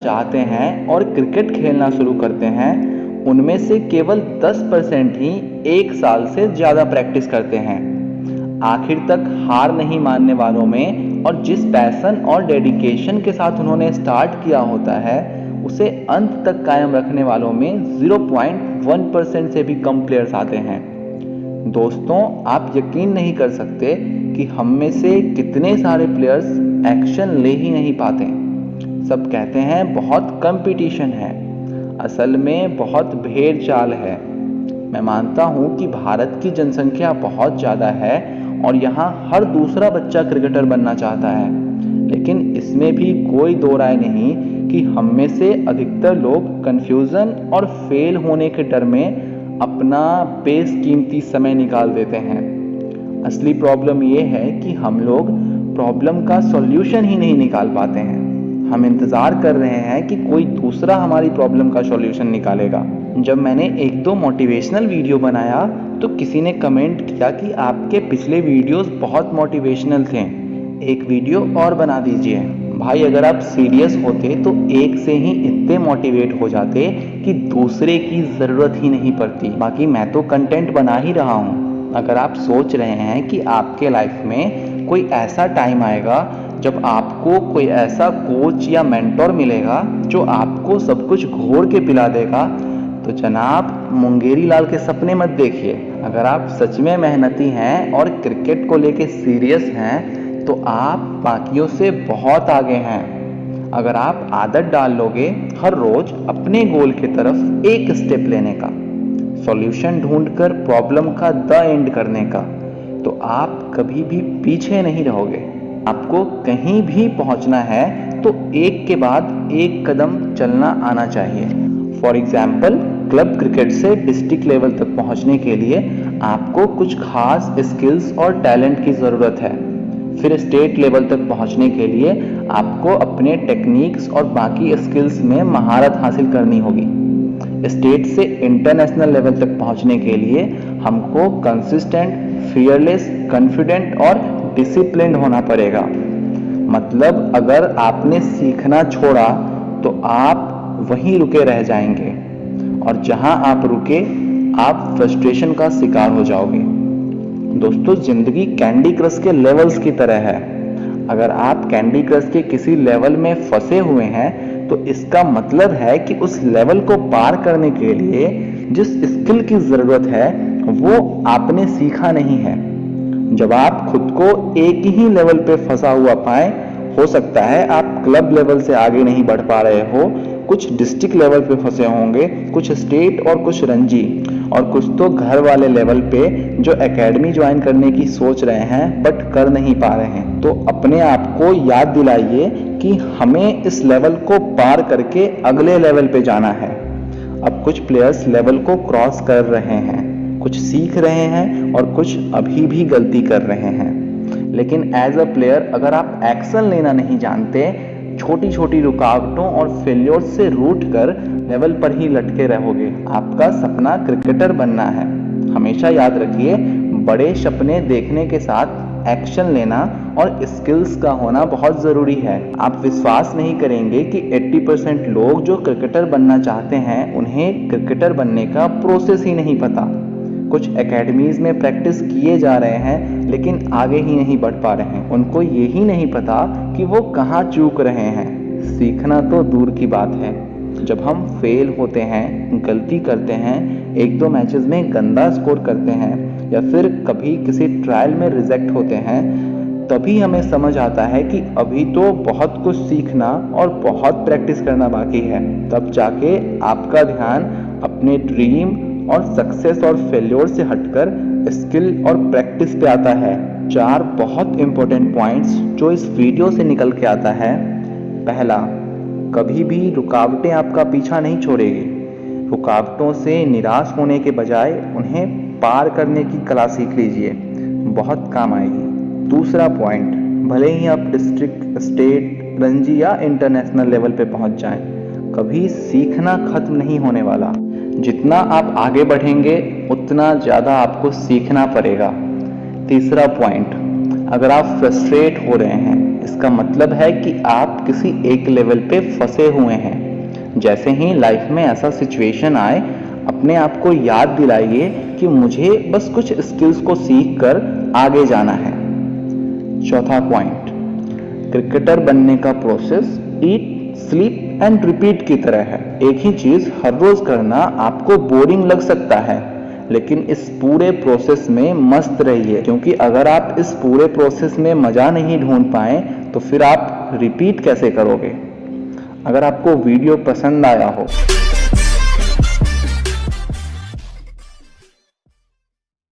चाहते हैं और क्रिकेट खेलना शुरू करते हैं, उनमें से केवल 10% ही एक साल से ज़्यादा प्रैक्टिस करते हैं। आखिर तक हार नहीं मानने वालों में और जिस पैशन और डेडिकेशन के साथ उन्होंने स्टार्ट किया होता है, उसे अंत तक कायम रखने वालों में 0.1% से भी कम प्लेयर्स आते हैं। दोस्तों, आप यकीन नहीं कर सकते कि हम में से कितने सारे प्लेयर्स एक्शन ले ही नहीं पाते। सब कहते हैं बहुत कंपटीशन है, असल में बहुत भेड़ चाल है। मैं मानता हूँ कि भारत की जनसंख्या बहुत ज़्यादा है और यहाँ हर दूसरा बच्चा क्रिकेटर बनना चाहता है, लेकिन इसमें भी कोई दो राय नहीं कि हम में से अधिकतर लोग कन्फ्यूज़न और फेल होने के डर में अपना बेशकीमती समय निकाल देते हैं। असली प्रॉब्लम ये है कि हम लोग प्रॉब्लम का सॉल्यूशन ही नहीं निकाल पाते हैं। हम इंतज़ार कर रहे हैं कि कोई दूसरा हमारी प्रॉब्लम का सॉल्यूशन निकालेगा। जब मैंने एक दो मोटिवेशनल वीडियो बनाया तो किसी ने कमेंट किया कि आपके पिछले वीडियोस बहुत मोटिवेशनल थे, एक वीडियो और बना दीजिए। भाई, अगर आप सीरियस होते तो एक से ही इतने मोटिवेट हो जाते कि दूसरे की ज़रूरत ही नहीं पड़ती। बाकी मैं तो कंटेंट बना ही रहा हूँ। अगर आप सोच रहे हैं कि आपके लाइफ में कोई ऐसा टाइम आएगा जब आपको कोई ऐसा कोच या मेंटोर मिलेगा जो आपको सब कुछ घोर के पिला देगा, तो जनाब मुंगेरी लाल के सपने मत देखिए। अगर आप सच में मेहनती हैं और क्रिकेट को लेके सीरियस हैं तो आप बाकियों से बहुत आगे हैं। अगर आप आदत डाल लोगे हर रोज अपने गोल की तरफ एक स्टेप लेने का, सॉल्यूशन ढूंढकर प्रॉब्लम का द एंड करने का, तो आप कभी भी पीछे नहीं रहोगे। आपको कहीं भी पहुंचना है तो एक के बाद एक कदम चलना आना चाहिए। फॉर एग्जाम्पल, क्लब क्रिकेट से डिस्ट्रिक्ट लेवल तक पहुंचने के लिए आपको कुछ खास स्किल्स और टैलेंट की ज़रूरत है। फिर स्टेट लेवल तक पहुंचने के लिए आपको अपने टेक्निक्स और बाकी स्किल्स में महारत हासिल करनी होगी। स्टेट से इंटरनेशनल लेवल तक पहुंचने के लिए हमको कंसिस्टेंट, फियरलेस, कॉन्फिडेंट और डिसिप्लिन्ड होना पड़ेगा। मतलब अगर आपने सीखना छोड़ा तो आप वहीं रुके रह जाएंगे और जहां आप रुके आप फ्रस्ट्रेशन का शिकार हो जाओगे। दोस्तों, जिंदगी कैंडी क्रश के लेवल्स की तरह है। अगर आप कैंडी क्रश के किसी लेवल में फंसे हुए हैं तो इसका मतलब है कि उस लेवल को पार करने के लिए जिस स्किल की ज़रूरत है वो आपने सीखा नहीं है। जब आप खुद को एक ही लेवल पे फंसा हुआ पाए, हो सकता है आप क्लब लेवल से आगे नहीं बढ़ पा रहे हो, कुछ डिस्ट्रिक्ट लेवल पे फंसे होंगे, कुछ स्टेट और कुछ रणजी, और कुछ तो घर वाले लेवल पे जो एकेडमी ज्वाइन करने की सोच रहे हैं बट कर नहीं पा रहे हैं। तो अपने आप को याद दिलाइए कि हमें इस लेवल को पार करके अगले लेवल पे जाना है। अब कुछ प्लेयर्स लेवल को क्रॉस कर रहे हैं, कुछ सीख रहे हैं और कुछ अभी भी गलती कर रहे हैं। लेकिन एज अ प्लेयर अगर आप एक्शन लेना नहीं जानते, छोटी छोटी रुकावटों और फेल्योर से रूठ कर लेवल पर ही लटके रहोगे। आपका सपना क्रिकेटर बनना है। हमेशा याद रखिए, बड़े सपने देखने के साथ एक्शन लेना और स्किल्स का होना बहुत ज़रूरी है। आप विश्वास नहीं करेंगे कि 80% लोग जो क्रिकेटर बनना चाहते हैं उन्हें क्रिकेटर बनने का प्रोसेस ही नहीं पता। कुछ एकेडमीज़ में प्रैक्टिस किए जा रहे हैं लेकिन आगे ही नहीं बढ़ पा रहे हैं। उनको यही नहीं पता कि वो कहाँ चूक रहे हैं। सीखना तो दूर की बात है। जब हम फेल होते हैं, गलती करते हैं, एक दो मैचेस में गंदा स्कोर करते हैं या फिर कभी किसी ट्रायल में रिजेक्ट होते हैं, तभी हमें समझ आता है कि अभी तो बहुत कुछ सीखना और बहुत प्रैक्टिस करना बाकी है। तब जाके आपका ध्यान अपने ड्रीम और सक्सेस और फेल्योर से हटकर स्किल और प्रैक्टिस पे आता है। 4 बहुत इंपॉर्टेंट पॉइंट्स जो इस वीडियो से निकल के आता है। पहला, कभी भी रुकावटें आपका पीछा नहीं छोड़ेगी। रुकावटों से निराश होने के बजाय उन्हें पार करने की कला सीख लीजिए, बहुत काम आएगी। दूसरा पॉइंट, भले ही आप डिस्ट्रिक्ट, स्टेट, रणजी या इंटरनेशनल लेवल पे पहुंच जाएं, कभी सीखना खत्म नहीं होने वाला। जितना आप आगे बढ़ेंगे उतना ज़्यादा आपको सीखना पड़ेगा। तीसरा पॉइंट, अगर आप फ्रस्ट्रेट हो रहे हैं, इसका मतलब है कि आप किसी एक लेवल पे फंसे हुए हैं। जैसे ही लाइफ में ऐसा सिचुएशन आए, अपने आप को याद दिलाइए कि मुझे बस कुछ स्किल्स को सीख कर आगे जाना है। चौथा पॉइंट, क्रिकेटर बनने का process eat, sleep and repeat की तरह है। एक ही चीज हर रोज करना आपको बोरिंग लग सकता है, लेकिन इस पूरे प्रोसेस में मस्त रहिए, क्योंकि अगर आप इस पूरे प्रोसेस में मजा नहीं ढूंढ पाए तो फिर आप रिपीट कैसे करोगे। अगर आपको वीडियो पसंद आया हो